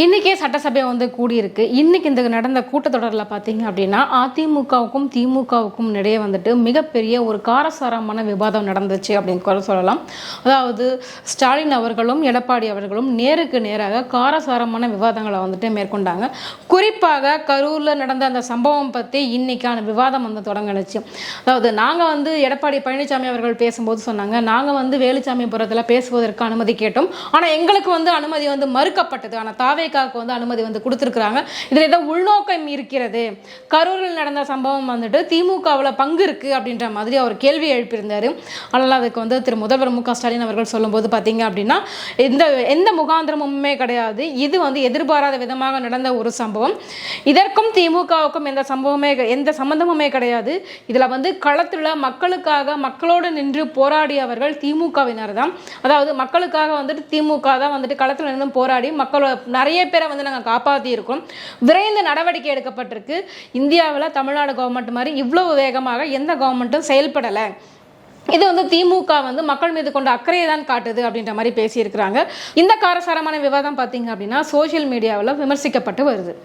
இன்றைக்கே சட்டசபை கூடியிருக்கு. இன்றைக்கி இந்த நடந்த கூட்டத்தொடரில் பார்த்தீங்க அப்படின்னா அதிமுகவுக்கும் திமுகவுக்கும் இடையே மிகப்பெரிய ஒரு காரசாரமான விவாதம் நடந்துச்சு அப்படின்னு கூட சொல்லலாம். அதாவது ஸ்டாலின் அவர்களும் எடப்பாடி அவர்களும் நேருக்கு நேராக காரசாரமான விவாதங்களை மேற்கொண்டாங்க. குறிப்பாக கரூரில் நடந்த அந்த சம்பவம் பற்றி இன்றைக்கான விவாதம் தொடங்குனுச்சு. அதாவது நாங்கள் எடப்பாடி பழனிசாமி அவர்கள் பேசும்போது சொன்னாங்க, நாங்கள் வேலுச்சாமிபுரத்தில் பேசுவதற்கு அனுமதி கேட்டோம். ஆனால் எங்களுக்கு அனுமதி மறுக்கப்பட்டது. ஆனால் தாவேக்காவுக்கு அனுமதி கொடுத்துருக்குறாங்க. இதில் ஏதோ உள்நோக்கம் இருக்கிறது. கரூரில் நடந்த சம்பவம் திமுகவில் பங்கு இருக்குது அப்படின்ற மாதிரி அவர் கேள்வி எழுப்பியிருந்தார். ஆனால் அதுக்கு திரு முதல்வர் மு க ஸ்டாலின் அவர்கள் சொல்லும்போது பார்த்தீங்க அப்படின்னா எந்த முகாந்திரமுமே கிடையாது. இது எதிர்பாராத விதமாக நடந்த ஒரு சம்பவம். இதற்கும் திமுகவுக்கும் எந்த சம்பந்தமுமே கிடையாது. இதில் களத்தில் மக்களுக்காக மக்களோடு நின்று போராடியவர்கள் திமுகவினர் தான். அதாவது மக்களுக்காக திமுக தான் களத்தில் நின்று போராடி மக்கள் நிறைய பேரை நாங்கள் காப்பாற்றி இருக்கோம். விரைந்து நடவடிக்கை எடுக்கப்பட்டிருக்கு. இந்தியாவில் தமிழ்நாடு கவர்மெண்ட் மாதிரி இவ்வளவு வேகமாக எந்த கவர்மெண்ட்டும் செயல்படலை. இது திமுக மக்கள் மீது கொண்ட அக்கறையை தான் காட்டுது அப்படின்ற மாதிரி பேசியிருக்கிறாங்க. இந்த காரசாரமான விவாதம் பார்த்தீங்க அப்படின்னா சோசியல் மீடியாவில் விமர்சிக்கப்பட்டு வருது.